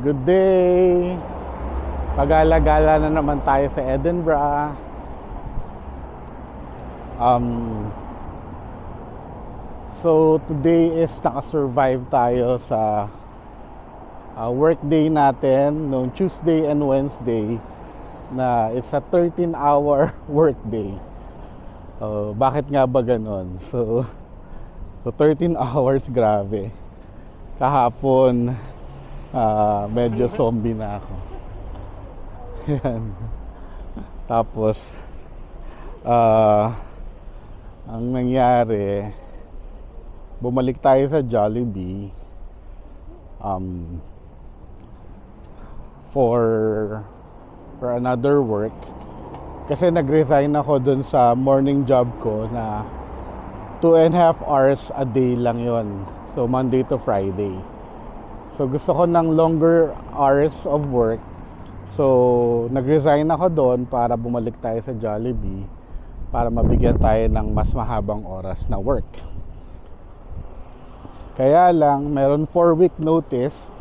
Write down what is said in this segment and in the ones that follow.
Good day! Pagala-gala na naman tayo sa Edinburgh. So today is naka-survive tayo sa work day natin noong Tuesday and Wednesday na it's a 13-hour work day. Bakit nga ba ganon? So 13 hours, grabe. Kahapon medyo zombie na ako. Yan. Tapos ang nangyari, bumalik tayo sa Jollibee for another work kasi nag-resign ako dun sa morning job ko na 2.5 hours a day lang yon. So Monday to Friday. So gusto ko ng longer hours of work. So nag-resign ako doon para bumalik tayo sa Jollibee para mabigyan tayo ng mas mahabang oras na work. Kaya lang meron 4-week notice.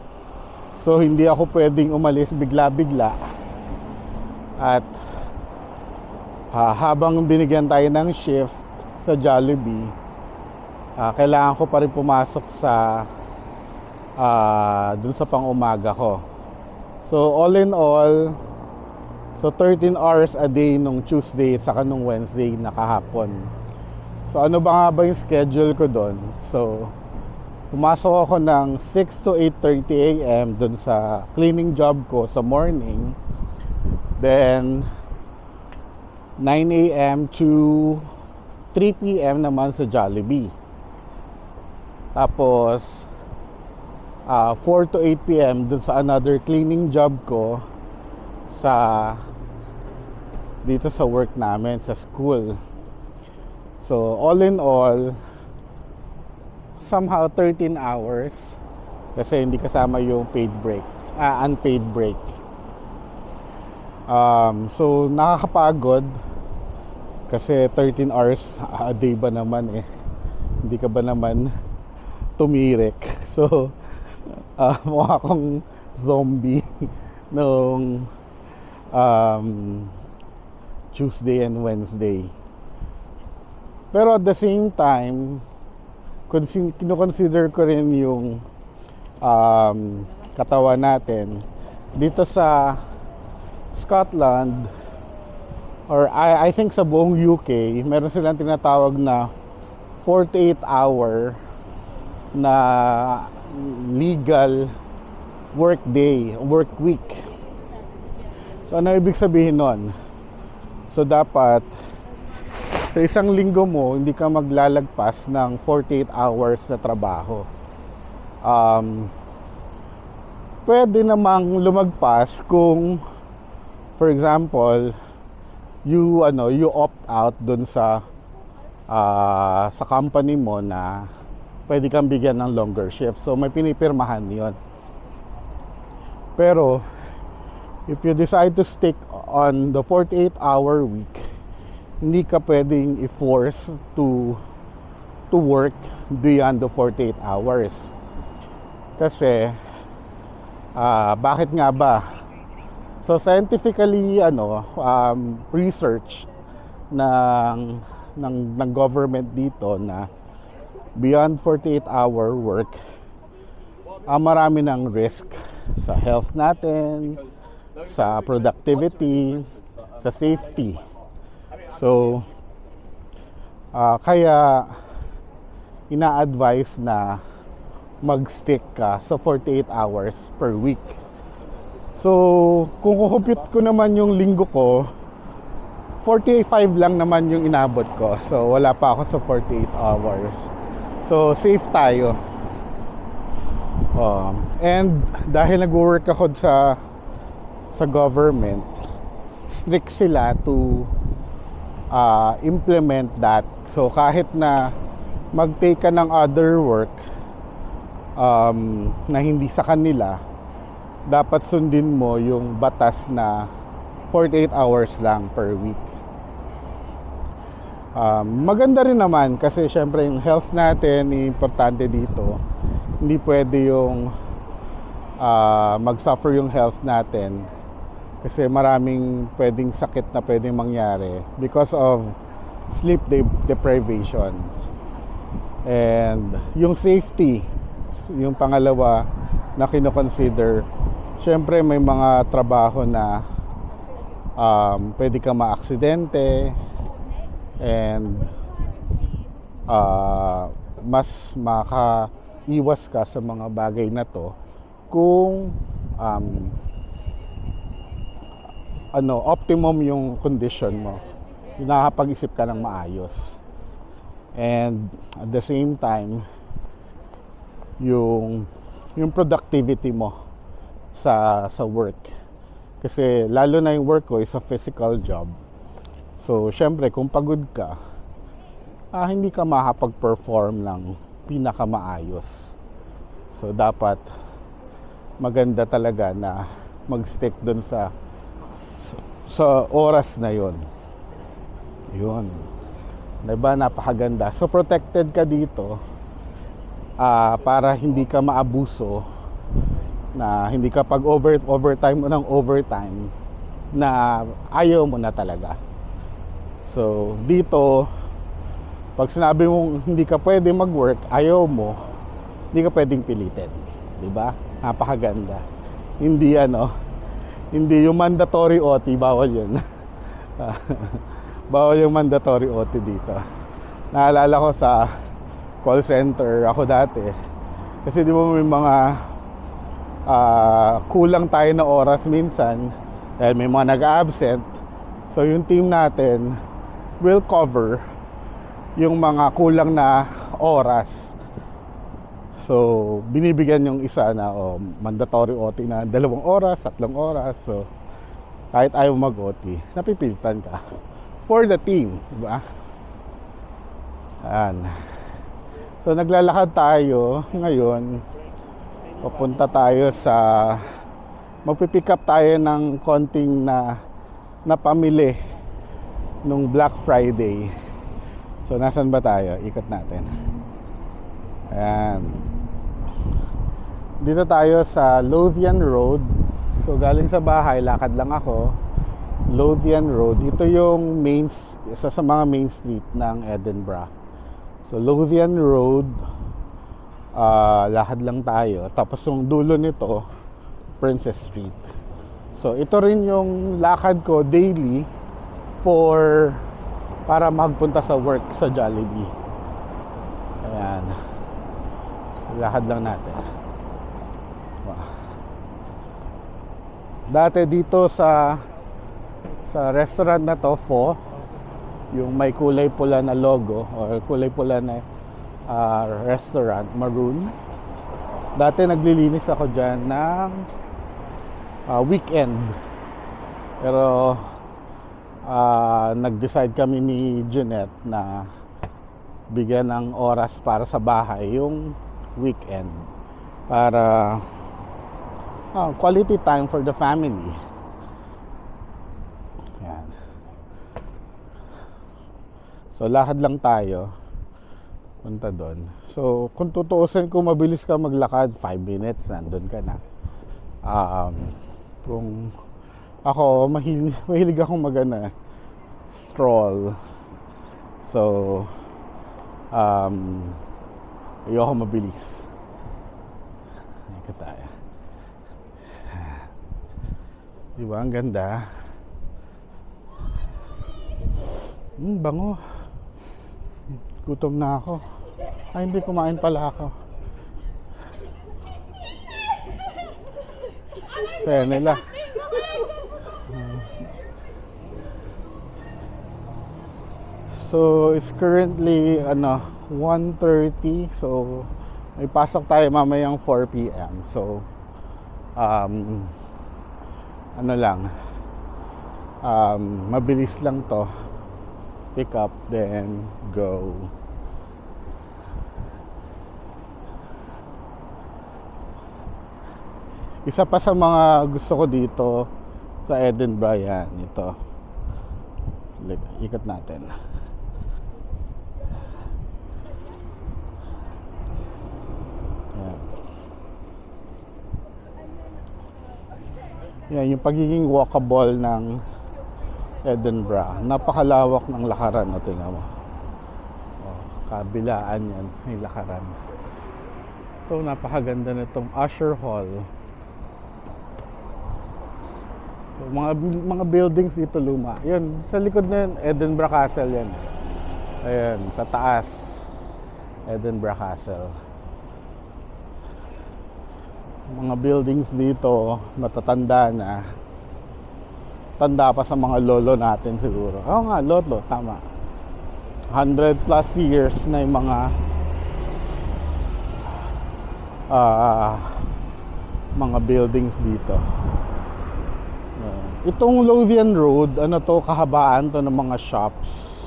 So hindi ako pwedeng umalis bigla-bigla. At habang binigyan tayo ng shift sa Jollibee, kailangan ko pa rin pumasok sa dun sa pang-umaga ko. So all in all, so 13 hours a day nung Tuesday saka nung Wednesday na kahapon. So ano ba nga ba yung schedule ko doon? So pumasok ako ng 6 to 8:30 a.m. dun sa cleaning job ko sa morning. Then 9 a.m. to 3 p.m. naman sa Jollibee. Tapos 4 to 8 p.m. dun sa another cleaning job ko dito sa work namin sa school. So all in all, somehow 13 hours kasi hindi kasama yung paid break, unpaid break. So nakakapagod kasi 13 hours a day ba naman hindi ka ba naman tumirik. So mukha akong zombie nung Tuesday and Wednesday. Pero at the same time, kino-consider ko rin yung katawan natin dito sa Scotland, or I think sa buong UK, meron silang tinatawag na 48-hour na legal work day, work week. So ano ibig sabihin nun? So dapat sa isang linggo mo, hindi ka maglalagpas ng 48 hours na trabaho. Pwede namang lumagpas kung, for example, you opt out dun sa company mo na pwede kang bigyan ng longer shift. So may pinipirmahan yon. Pero if you decide to stick on the 48-hour week, hindi ka pwedeng i-force to work beyond the 48 hours. Kasi bakit nga ba? So scientifically research ng government dito na beyond 48-hour work, marami ng risk sa health natin, sa productivity, sa safety. So kaya ina-advise na mag-stick ka sa 48 hours per week. So kung kukumpute ko naman yung linggo ko, 45 lang naman yung inabot ko. So wala pa ako sa 48 hours. So safe tayo. And dahil nag-work ako sa government, strict sila to implement that. So kahit na mag-take ka ng other work na hindi sa kanila, dapat sundin mo yung batas na 48 hours lang per week. Maganda rin naman kasi syempre yung health natin importante dito. Hindi pwede yung mag-suffer yung health natin. Kasi maraming pwedeng sakit na pwedeng mangyari because of sleep deprivation. And yung safety, yung pangalawa na kino-consider. Syempre may mga trabaho na pwede kang maaksidente and mas makaiwas ka sa mga bagay na to kung optimum yung condition mo, yung nakakapag-isip ka ng maayos, and at the same time yung productivity mo sa work. Kasi lalo na yung work ko is a physical job, so syempre kung pagod ka, hindi ka makakapag-perform ng pinakamaayos. So dapat maganda talaga na mag-stick dun sa oras na yon. Yun, diba, napakaganda. So protected ka dito para hindi ka maabuso, na hindi ka overtime mo ng overtime na ayaw mo na talaga. So dito, pag sinabi mong hindi ka pwede mag-work, ayaw mo, hindi ka pwedeng pilitin, diba? Napakaganda. Hindi hindi yung mandatory OT, bawal yun. Bawal yung mandatory OT dito. Naalala ko sa call center ako dati, kasi di ba may mga kulang tayo na oras minsan dahil may mga nag-absent. So yung team natin will cover yung mga kulang na oras. So binibigyan yung isa na mandatory OT na 2 oras, 3 oras. So kahit ayaw mag-OT, napipilitan ka for the team, diba? Ayan. So naglalakad tayo ngayon, papunta tayo sa, magpipick up tayo ng konting na pamili nung Black Friday. So nasan ba tayo? Ikot natin. Ayan. Dito tayo sa Lothian Road. So galing sa bahay, lakad lang ako. Lothian Road. Ito yung isa sa mga main street ng Edinburgh. So Lothian Road, lakad lang tayo. Tapos yung dulo nito, Princess Street. So ito rin yung lakad ko daily para magpunta sa work sa Jollibee. Ayan. Lakad lang natin. Wow. Dati dito sa restaurant na to, Pho, yung may kulay pula na logo or kulay pula na restaurant, maroon. Dati naglilinis ako dyan ng weekend. Pero nag-decide kami ni Jeanette na bigyan ng oras para sa bahay yung weekend, para quality time for the family. Yan. So lakad lang tayo punta doon. So kung tutuusin, kung mabilis ka maglakad, 5 minutes nandun ka na. Kung ako, mahilig akong stroll. So ayoko mabilis. Ito tayo. Diba, ang ganda. Bango. Gutom na ako. Ay, hindi, kumain pala ako. Saya nila. So it's currently 1:30. So may pasok tayo mamayang 4 PM. So mabilis lang to. Pick up then go. Isa pa sa mga gusto ko dito sa Edinburgh, yan, ito. Ikot natin. Yan. Yan, yung pagiging walkable ng Edinburgh. Napakalawak ng lakaran. O, tingnan mo. O, kabilaan yan, may lakaran. Ito, napakaganda nitong Usher Hall. So, mga buildings dito luma. Yan, sa likod na yun, Edinburgh Castle yan. Ayan, sa taas, Edinburgh Castle. Mga buildings dito, matatanda na. Tanda pa sa mga lolo natin siguro. Oo nga, lolo, tama. 100 plus years na yung mga buildings dito. Itong Lothian Road, ano to, kahabaan to ng mga shops,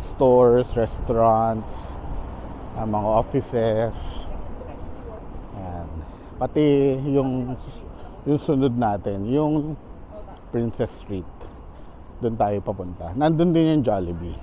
stores, restaurants, mga offices. Yan. Pati yung sunod natin, yung Princess Street. Doon tayo papunta. Nandun din yung Jollibee.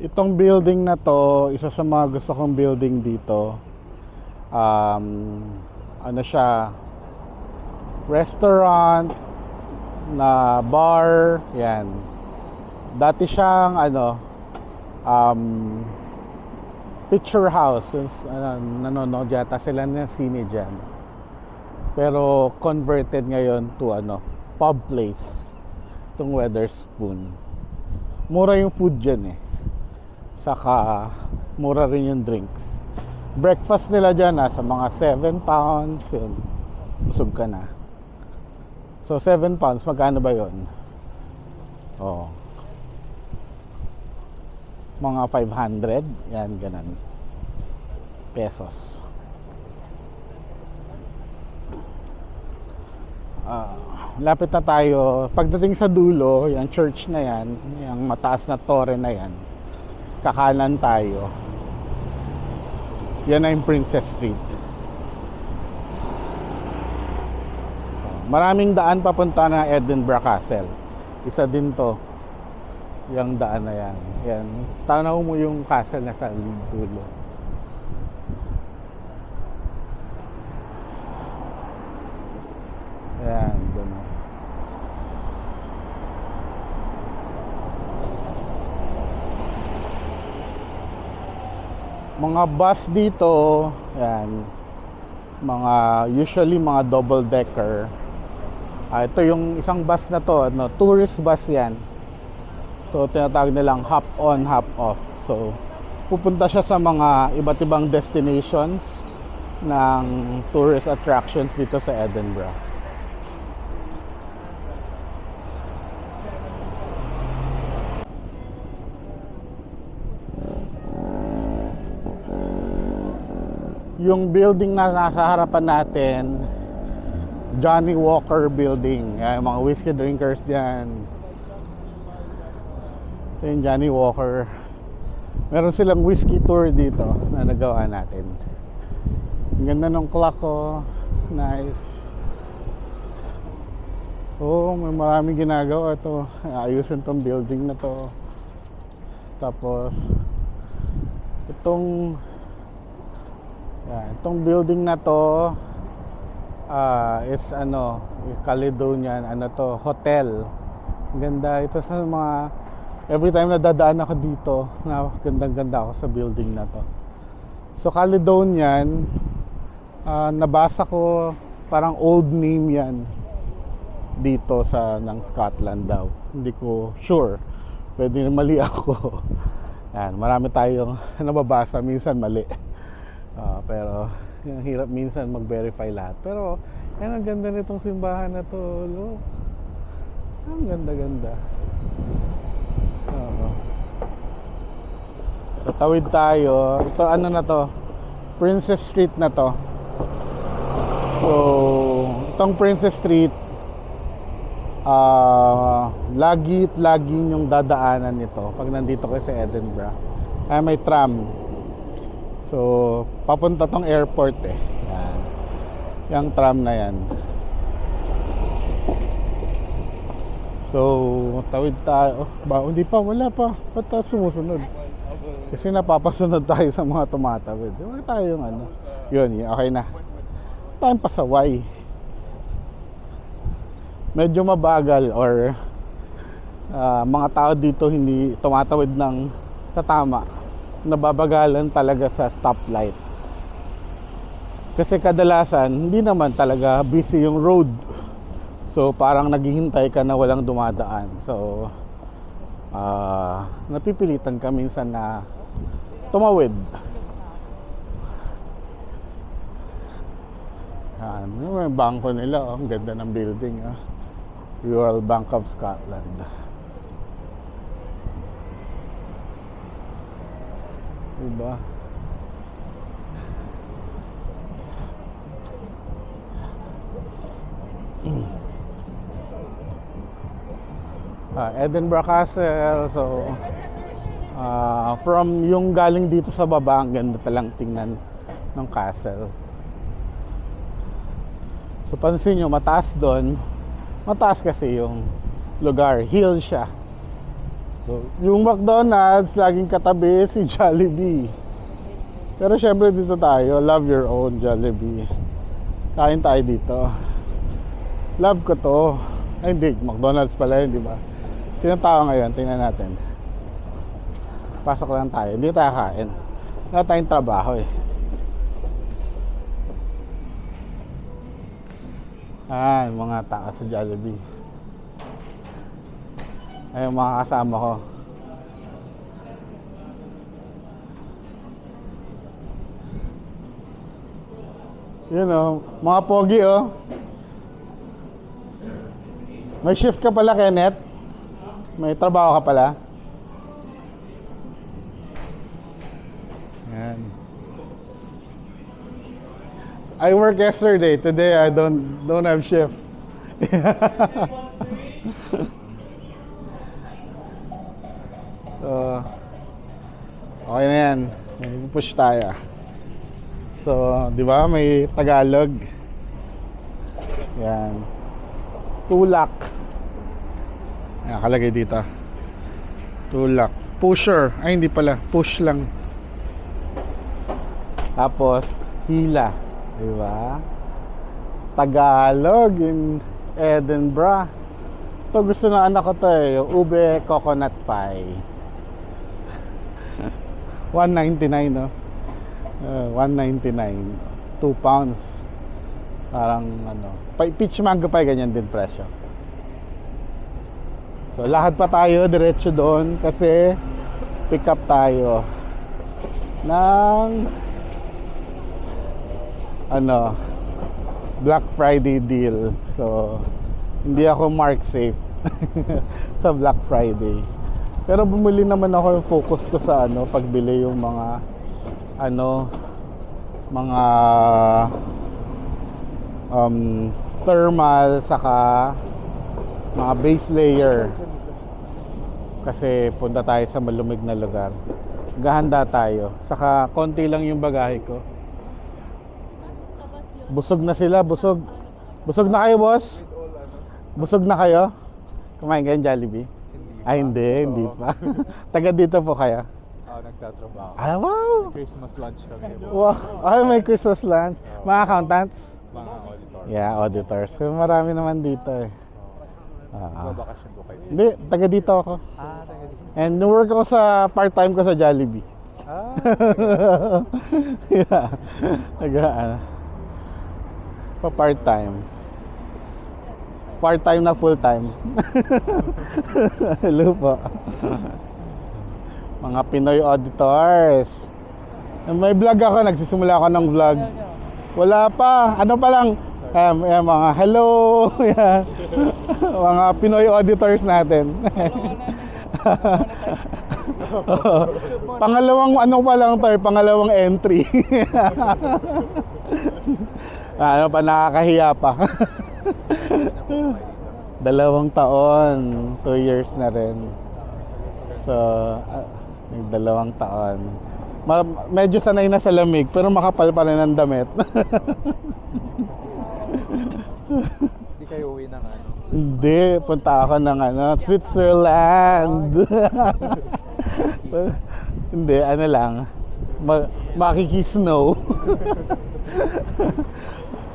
Itong building na to, isa sa mga gusto kong building dito. Ano siya, restaurant na bar, yan. Dati siyang picture house. Nanonood yata sila ng sine dyan. Pero converted ngayon to pub place. Itong Wetherspoon. Mura yung food dyan eh. Saka mura rin yung drinks. Breakfast nila dyan sa mga 7 pounds yun. Busog ka na. So 7 pounds, magkano ba yun? Mga 500. Yan, ganun. Pesos. Lapit na tayo. Pagdating sa dulo, yung church na yan, yung mataas na tore na yan, kakanan tayo. Yan na yung Princess Street. Maraming daan papunta na Edinburgh Castle. Isa din to. Yung daan na yan. Yan. Tanaw mo yung castle na sa dulo. Yan. Doon. Mga bus dito, yan, usually mga double decker. Ito yung isang bus na to, tourist bus yan. So tinatawag nilang hop on, hop off. So pupunta siya sa mga iba't ibang destinations ng tourist attractions dito sa Edinburgh. Yung building na nasa harapan natin, Johnny Walker Building. Yung mga whiskey drinkers dyan. Ito yung Johnny Walker. Meron silang whiskey tour dito na nagawa natin. Ang ganda ng clock ko. Nice. May maraming ginagawa ito. Ayusin tong building na to. Tapos itong building na to is Caledonian hotel. Ganda ito sa mga every time na dadaan ako dito, na gandang-ganda ako sa building na to. So Caledonian, nabasa ko parang old name yan dito ng Scotland daw. Hindi ko sure. Pwede na mali ako. Yan, marami tayong nababasa, minsan mali. Pero yung hirap minsan mag-verify lahat. Pero yan, ang ganda nitong simbahan na to. Look. Ang ganda-ganda. So tawid tayo. Ito na to, Princess Street na to. So itong Princess Street, lagi yung dadaanan nito pag nandito kayo sa Edinburgh. May tram. So, papunta tong airport eh. Yan. Yung tram na yan. So, tawid tayo. Hindi pa, wala pa. Ba't tayo sumusunod? Kasi napapasunod tayo sa mga tumatawid. Wala tayong ano. Yun, okay na. Tayong pasaway. Medyo mabagal or mga tao dito hindi tumatawid ng sa tama. Nababagalan talaga sa stoplight. Kasi kadalasan, hindi naman talaga busy yung road. So, parang naghihintay ka na walang dumadaan. So, napipilitan ka minsan na tumawid. Yung bangko nila, ang ganda ng building. Royal Bank of Scotland. Diba? Edinburgh Castle. So, from yung galing dito sa baba, ang ganda talang tingnan ng castle. So, pansin nyo, mataas doon. Mataas kasi yung lugar. Hill siya. So, yung McDonald's, laging katabi si Jollibee. Pero syempre dito tayo, love your own Jollibee. Kain tayo dito. Love ko to. Ay hindi, McDonald's pala yun, di ba? Sino tao ngayon? Tingnan natin. Pasok lang tayo. Hindi tayo kain. Wala tayong trabaho eh. Mga tao sa Jollibee. Ay, mga kasama ko. Yun mga pogi May shift ka pala, Kenneth? May trabaho ka pala? Yan. I work yesterday. Today I don't have shift. So, okay na yan. Push tayo. So, di ba may Tagalog? Yan. Tulak. Yan, kalagay dito. Tulak. Pusher. Ay, hindi pala. Push lang. Tapos, hila. Di ba? Tagalog in Edinburgh. Ito gusto ng anak ko to yung ube coconut pie. 199 199 2 pounds. Parang peach mango pie, ganyan din presyo. So lahat pa tayo diretso doon kasi pick up tayo ng Black Friday deal. So hindi ako mark safe sa Black Friday. Pero bumili naman ako, yung focus ko sa pagbili yung mga thermal saka mga base layer. Kasi punta tayo sa malumig na lugar. Gahanda tayo. Saka konti lang yung bagahe ko. Busog na sila, busog. Busog na kayo, boss? Busog na kayo? Kumain kayo ng Jollibee? Ay, hindi pa. Taga dito po kaya? Nagtatrabaho. Wow! May Christmas lunch kami. Wow! May Christmas lunch. Mga accountants? Mga auditor. Yeah, auditors. So, marami naman dito eh. Babakasyon ko kayo. Hindi, taga dito ako. Taga dito. And work ako sa part-time ko sa Jollibee. Yeah. Pa-part-time. Part-time na full-time. Hello po. Mga Pinoy auditors. May vlog ako, nagsisimula ako ng vlog. Wala pa. Ano pa lang, mga hello. Mga Pinoy auditors natin. Pangalawang pa lang to, pangalawang entry. Nakakahiya pa. 2 taon, 2 years na rin. So, 2 taon. Medyo sanay na sa lamig, pero makapal pa rin ang damit. Hindi kayo uwi ng ano. Hindi, punta ako ng Switzerland. Hindi, ano lang, makikisnow.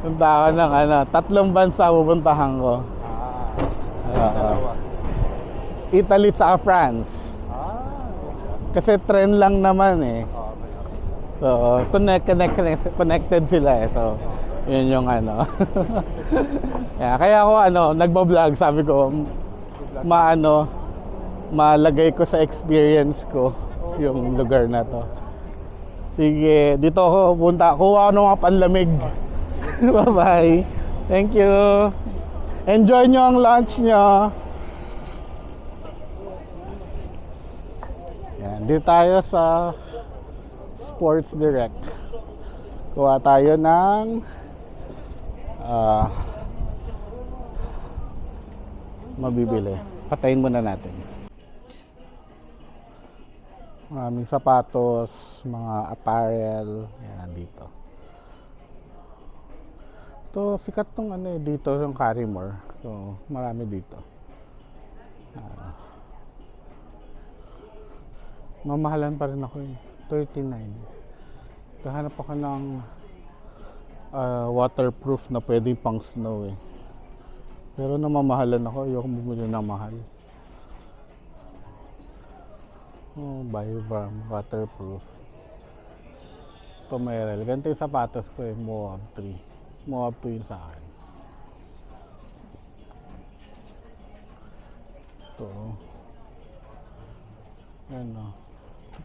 Punta ako ng 3 bansa pupuntahan ko. Dalawa. Italy at France. Kasi trend lang naman eh. So, connected sila eh. So, yun yung kaya ako nagbo-vlog, sabi ko, malagay ko sa experience ko yung lugar na to. Sige, dito ako punta. Kuha ako ng mga panlamig. Bye-bye. Thank you. Enjoy nyo ang lunch nyo. Yan, dito tayo sa Sports Direct. Kuha tayo ng mabibili. Patayin muna natin. Maraming sapatos, mga apparel, yan dito. Ito, sikat tong dito yung Carrymore. So, marami dito. Mamahalan pa rin ako eh. 39. Kahanap ako ng waterproof na pwede pang snow eh. Pero namamahalan ako, ayoko bumili ng mahal. Biovarm, waterproof. Tomerel. Ganito yung sapatos ko eh, Moab 3. Moab 2 yun sa akin. Ito.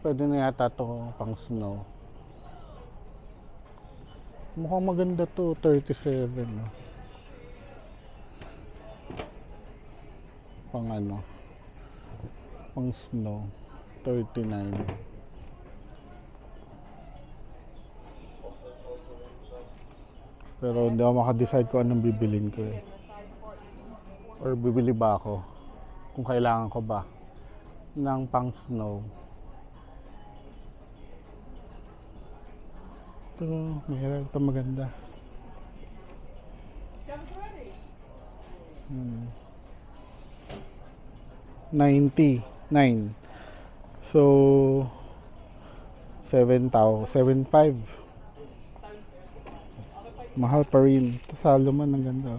Pwede na yata ito pang snow. Mukhang maganda to, 37. Pang pang snow. 39. Pero hindi ako makadecide kung anong bibilin ko eh. Or bibili ba ako? Kung kailangan ko ba ng pang snow. Ito, mahirap. Ito maganda. $99. So 7,500. Mahal pa rin. Ito Salomon, ang ganda.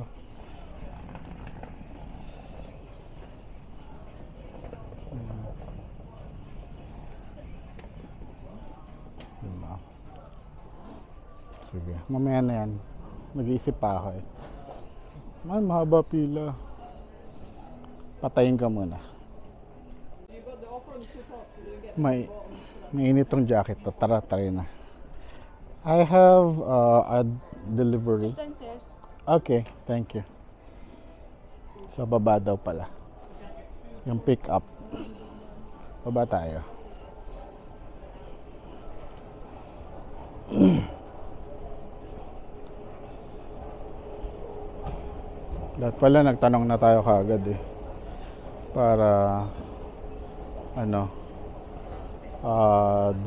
Sige, mamaya na yan. Nag-iisip pa ako eh. Mahaba pila. Patayin ka muna. May init tong jacket to. Tara na. I have a delivery. Just downstairs. Okay, thank you. Sa baba daw pala. Yung pick up. Baba tayo. Lahat pala nagtanong na tayo kaagad eh. Para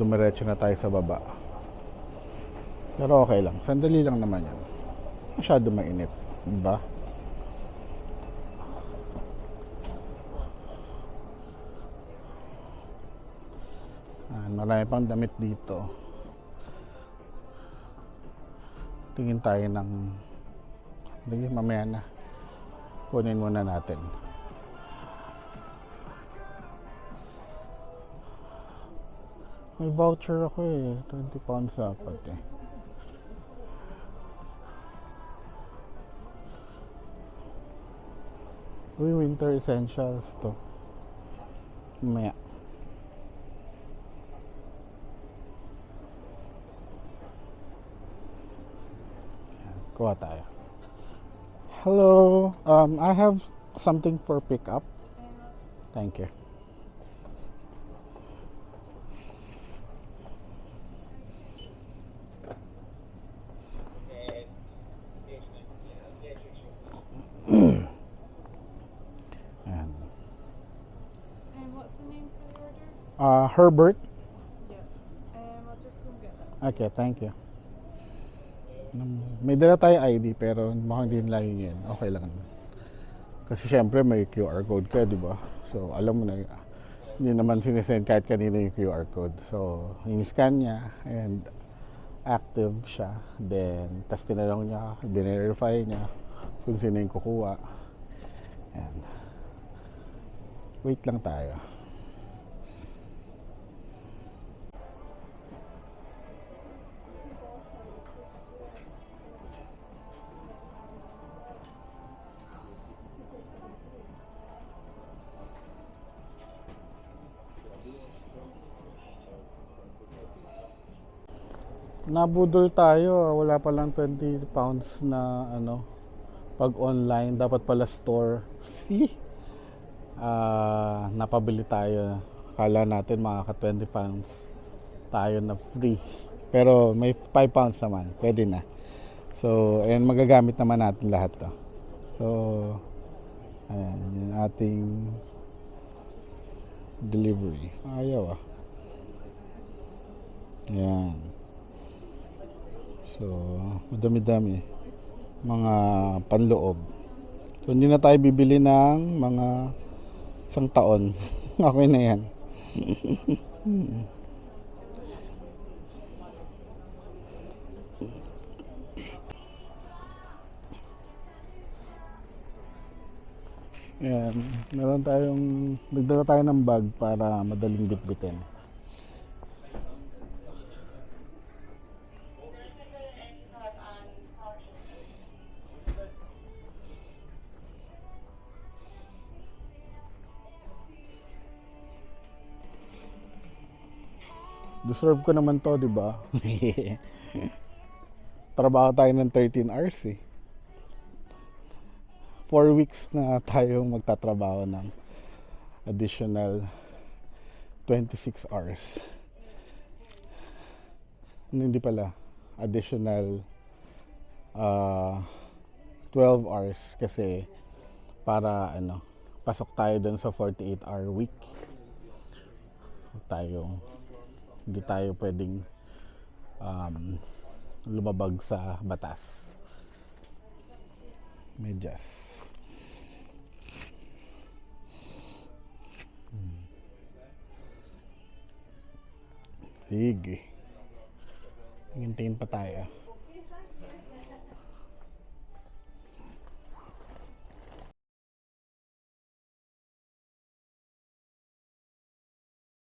dumiretso na tayo sa baba. Pero okay lang. Sandali lang naman yan. Masyado mainit. Diba? Marami pang damit dito. Tingin tayo ng... Sige, mamaya na. Kunin muna natin. May voucher ako eh. 20 pounds dapat eh. Uy, winter essentials to. Mamaya. Kuha tayo. Hello. I have something for pick up. Thank you. And what's the name for the order? Herbert. Yeah. What Okay, thank you. May dala tayong ID pero mukhang din lang yun. Okay lang. Kasi syempre may QR code ka, di ba? So alam mo na, hindi naman sinesend kahit kanino yung QR code. So in-scan niya and active siya. Then, tas tinanong niya, binirify niya kung sino yung kukuha. And wait lang tayo. Nabudol tayo, wala pa lang 20 pounds na ano, pag online, dapat pala store. Napabili tayo. Kala natin makaka 20 pounds tayo na free. Pero may 5 pounds naman, pwede na. So, ayan, magagamit naman natin lahat to. So, ayan, yung ating delivery. Ayaw ah. Ayan. So, madami-dami. Mga panloob. So, hindi na tayo bibili ng mga isang taon. Okay na yan. Ayan. Nagdala tayo ng bag para madaling bitbitin. Deserve ko naman to, di ba? Trabaho tayo ng 13 hours eh. 4 weeks na tayong magtatrabaho ng additional 26 hours. Hindi pala. Additional 12 hours kasi para ano, pasok tayo dun sa 48-hour week. Hindi tayo pwedeng lumabag sa batas. Medyas. Sige. Tingin-tingin pa tayo.